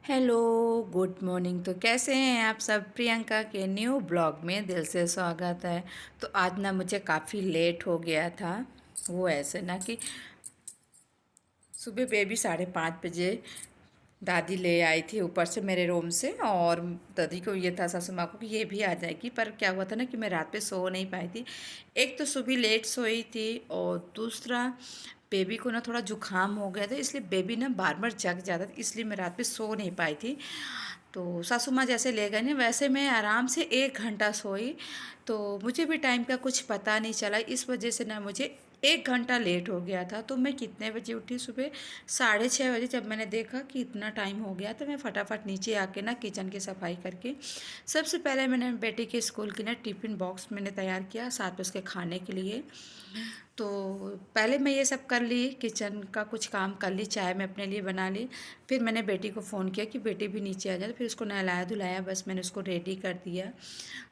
Hello, good morning. तो कैसे हैं आप सब? प्रियंका के न्यू ब्लॉग में दिल से स्वागत है। तो आज ना मुझे काफ़ी लेट हो गया था। वो ऐसे ना कि सुबह बेबी 5:30 बजे दादी ले आई थी ऊपर से मेरे रूम से। और दादी को ये था, सासू माँ को, कि ये भी आ जाएगी। पर क्या हुआ था ना कि मैं रात पे सो नहीं पाई थी। एक तो सुबह लेट सोई थी, और दूसरा बेबी को ना थोड़ा जुकाम हो गया था, इसलिए बेबी ना बार बार जग जाता था, इसलिए मैं रात पे सो नहीं पाई थी। तो सासू माँ जैसे ले गए ना, वैसे मैं आराम से 1 घंटा सोई। तो मुझे भी टाइम का कुछ पता नहीं चला, इस वजह से ना मुझे 1 घंटा लेट हो गया था। तो मैं कितने बजे उठी? सुबह 6:30 बजे। जब मैंने देखा कि इतना टाइम हो गया, तो मैं फटाफट नीचे आके ना किचन की सफाई करके सबसे पहले मैंने बेटे के स्कूल की ना टिफ़िन बॉक्स मैंने तैयार किया, साथ में उसके खाने के लिए। तो पहले मैं ये सब कर ली, किचन का कुछ काम कर ली, चाय मैं अपने लिए बना ली। फिर मैंने बेटी को फ़ोन किया कि बेटी भी नीचे आ जाए। फिर उसको नहलाया धुलाया, बस मैंने उसको रेडी कर दिया।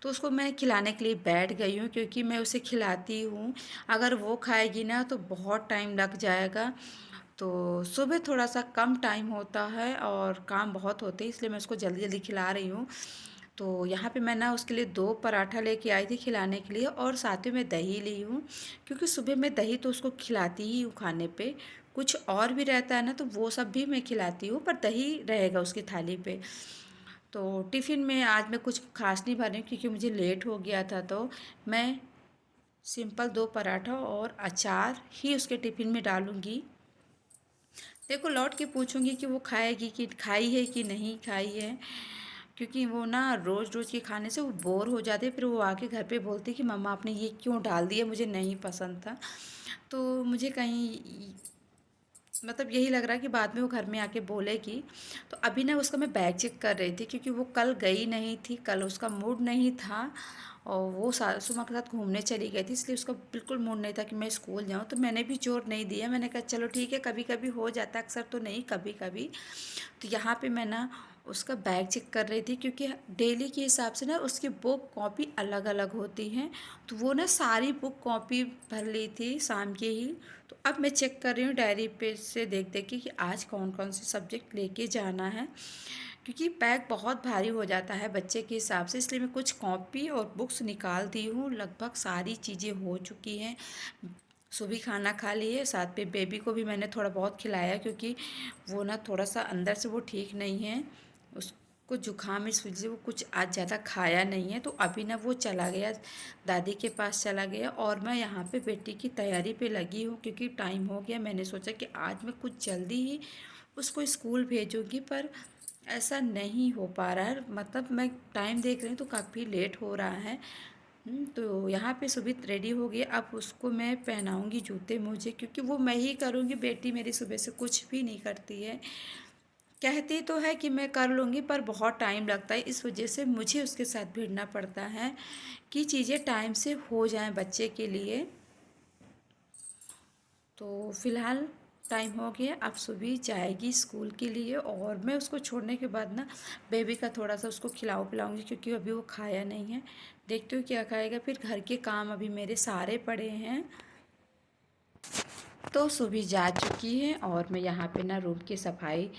तो उसको मैं खिलाने के लिए बैठ गई हूँ, क्योंकि मैं उसे खिलाती हूँ, अगर वो खाएगी ना तो बहुत टाइम लग जाएगा। तो सुबह थोड़ा सा कम टाइम होता है और काम बहुत होते हैं, इसलिए मैं उसको जल्दी जल्दी खिला रही हूँ। तो यहाँ पे मैं ना उसके लिए 2 पराठा लेके आई थी खिलाने के लिए, और साथ ही मैं दही ली हूँ, क्योंकि सुबह मैं दही तो उसको खिलाती ही हूँ खाने पे। कुछ और भी रहता है ना, तो वो सब भी मैं खिलाती हूँ, पर दही रहेगा उसकी थाली पे। तो टिफ़िन में आज मैं कुछ खास नहीं भर रही हूँ, क्योंकि मुझे लेट हो गया था। तो मैं सिंपल 2 पराठा और अचार ही उसके टिफ़िन में डालूँगी। देखो, लौट के पूछूंगी कि वो खाएगी, कि खाई है कि नहीं खाई है, क्योंकि वो ना रोज़ रोज़ के खाने से वो बोर हो जाते हैं। फिर वो आके घर पे बोलती कि मम्मा आपने ये क्यों डाल दिया, मुझे नहीं पसंद था। तो मुझे कहीं मतलब यही लग रहा है कि बाद में वो घर में आके बोलेगी। तो अभी ना उसका मैं बैग चेक कर रही थी, क्योंकि वो कल गई नहीं थी, कल उसका मूड नहीं था, और वो सासू माँ के साथ घूमने चली गई थी, इसलिए उसका बिल्कुल मूड नहीं था कि मैं स्कूल जाऊँ। तो मैंने भी जोर नहीं दिया, मैंने कहा चलो ठीक है, कभी कभी हो जाता है, अक्सर तो नहीं, कभी कभी। तो यहाँ पे मैं ना उसका बैग चेक कर रही थी, क्योंकि डेली के हिसाब से ना उसकी बुक कॉपी अलग अलग होती हैं। तो वो ना सारी बुक कॉपी भर ली थी शाम के ही। तो अब मैं चेक कर रही हूँ डायरी पे से देख देख के कि आज कौन कौन से सब्जेक्ट लेके जाना है, क्योंकि बैग बहुत भारी हो जाता है बच्चे के हिसाब से, इसलिए मैं कुछ कॉपी और बुक्स निकाल दी हूँ। लगभग सारी चीज़ें हो चुकी हैं। सुबह खाना खा लिए, साथ पे बेबी को भी मैंने थोड़ा बहुत खिलाया, क्योंकि वो ना थोड़ा सा अंदर से वो ठीक नहीं है, उसको जुकाम, इस वजह से वो कुछ आज ज़्यादा खाया नहीं है। तो अभी ना वो चला गया, दादी के पास चला गया, और मैं यहाँ पे बेटी की तैयारी पे लगी हूँ, क्योंकि टाइम हो गया। मैंने सोचा कि आज मैं कुछ जल्दी ही उसको स्कूल भेजूँगी, पर ऐसा नहीं हो पा रहा है। मतलब मैं टाइम देख रही हूँ तो काफ़ी लेट हो रहा है। तो यहाँ पे सुबह रेडी हो गई, अब उसको मैं पहनाऊँगी जूते मोजे, क्योंकि वो मैं ही करूँगी। बेटी मेरी सुबह से कुछ भी नहीं करती है, कहती तो है कि मैं कर लूँगी, पर बहुत टाइम लगता है, इस वजह से मुझे उसके साथ भिड़ना पड़ता है कि चीज़ें टाइम से हो जाएं बच्चे के लिए। तो फ़िलहाल टाइम हो गया, अब सुबह जाएगी स्कूल के लिए, और मैं उसको छोड़ने के बाद ना बेबी का थोड़ा सा उसको खिलाऊँ पिलाऊँगी, क्योंकि अभी वो खाया नहीं है। देखती हूँ क्या खाएगा। फिर घर के काम अभी मेरे सारे पड़े हैं। तो सुबह जा चुकी है, और मैं यहाँ पे ना रूम की सफाई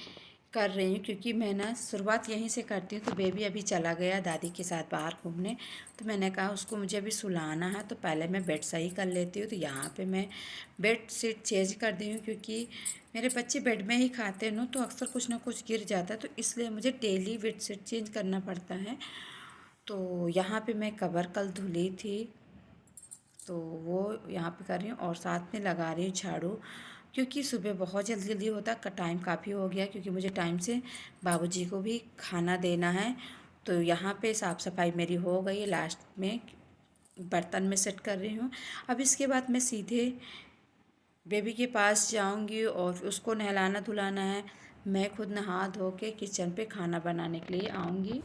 कर रही हूँ, क्योंकि मैं ना शुरुआत यहीं से करती हूँ। तो बेबी अभी चला गया दादी के साथ बाहर घूमने, तो मैंने कहा उसको मुझे अभी सुलाना है, तो पहले मैं बेड सही कर लेती हूँ। तो यहाँ पे मैं बेड शीट चेंज कर दी हूँ, क्योंकि मेरे बच्चे बेड में ही खाते हैं ना, तो अक्सर कुछ ना कुछ गिर जाता है, तो इसलिए मुझे डेली बेड शीट चेंज करना पड़ता है। तो यहाँ पे मैं कवर कल धुली थी, तो वो यहाँ पे कर रही हूँ, और साथ में लगा रही हूँ झाड़ू, क्योंकि सुबह बहुत जल्दी जल्दी होता है, टाइम काफ़ी हो गया, क्योंकि मुझे टाइम से बाबूजी को भी खाना देना है। तो यहाँ पे साफ़ सफाई मेरी हो गई है, लास्ट में बर्तन में सेट कर रही हूँ। अब इसके बाद मैं सीधे बेबी के पास जाऊँगी, और उसको नहलाना धुलाना है। मैं खुद नहा धो के किचन पे खाना बनाने के लिए आऊँगी।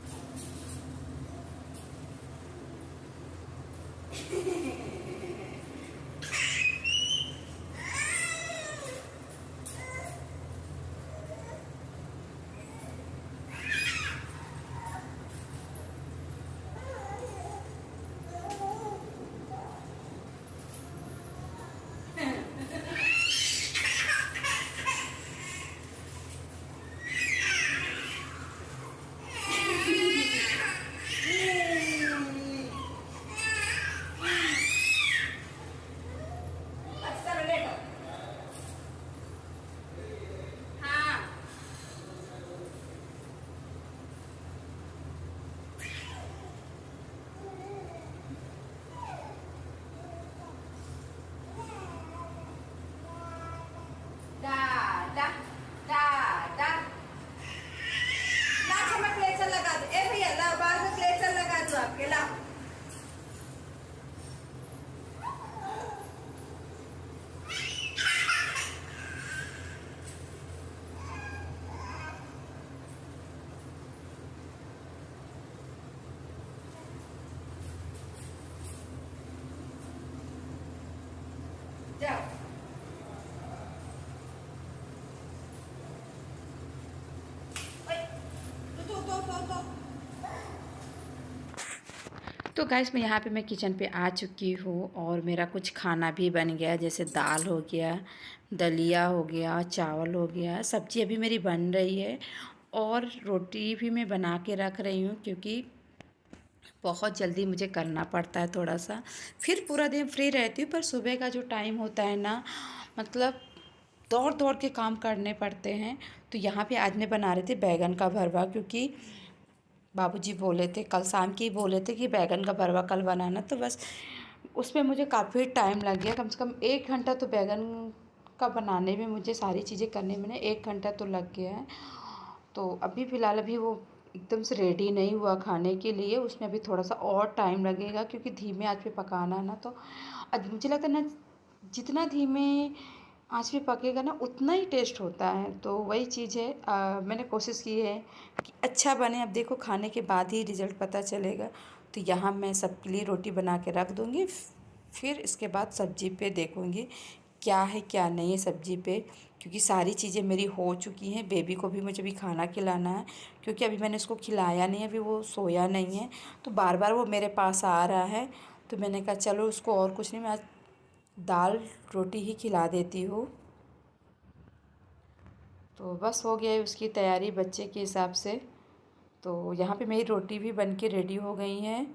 तो गाइस मैं किचन पे आ चुकी हूँ और मेरा कुछ खाना भी बन गया, जैसे दाल हो गया, दलिया हो गया, चावल हो गया, सब्ज़ी अभी मेरी बन रही है और रोटी भी मैं बना के रख रही हूँ, क्योंकि बहुत जल्दी मुझे करना पड़ता है थोड़ा सा। फिर पूरा दिन फ्री रहती हूँ, पर सुबह का जो टाइम होता है ना, मतलब दौड़ दौड़ के काम करने पड़ते हैं। तो यहाँ पे आज मैं बना रही थी बैगन का भरवा, क्योंकि बाबूजी बोले थे, कल शाम के ही बोले थे कि बैगन का भरवा कल बनाना। तो बस उसमें मुझे काफ़ी टाइम लग गया, कम से कम 1 घंटा तो बैगन का बनाने में, मुझे सारी चीज़ें करने में ना 1 घंटा तो लग गया है। तो अभी फ़िलहाल अभी वो एकदम से रेडी नहीं हुआ खाने के लिए, उसमें अभी थोड़ा सा और टाइम लगेगा, क्योंकि धीमे आंच पे पकाना है ना। तो मुझे लगता है ना, जितना धीमे आँच पे पकेगा ना उतना ही टेस्ट होता है। तो वही चीज़ है, मैंने कोशिश की है कि अच्छा बने। अब देखो खाने के बाद ही रिज़ल्ट पता चलेगा। तो यहाँ मैं सबके लिए रोटी बना के रख दूँगी, फिर इसके बाद सब्ज़ी पे देखूँगी क्या है क्या नहीं है सब्ज़ी पे, क्योंकि सारी चीज़ें मेरी हो चुकी हैं। बेबी को भी मुझे भी खाना खिलाना है, क्योंकि अभी मैंने उसको खिलाया नहीं है, अभी वो सोया नहीं है। तो बार बार वो मेरे पास आ रहा है। तो मैंने कहा चलो उसको और कुछ नहीं, मैं आज दाल रोटी ही खिला देती हूँ। तो बस हो गया है उसकी तैयारी बच्चे के हिसाब से। तो यहाँ पे मेरी रोटी भी बन के रेडी हो गई हैं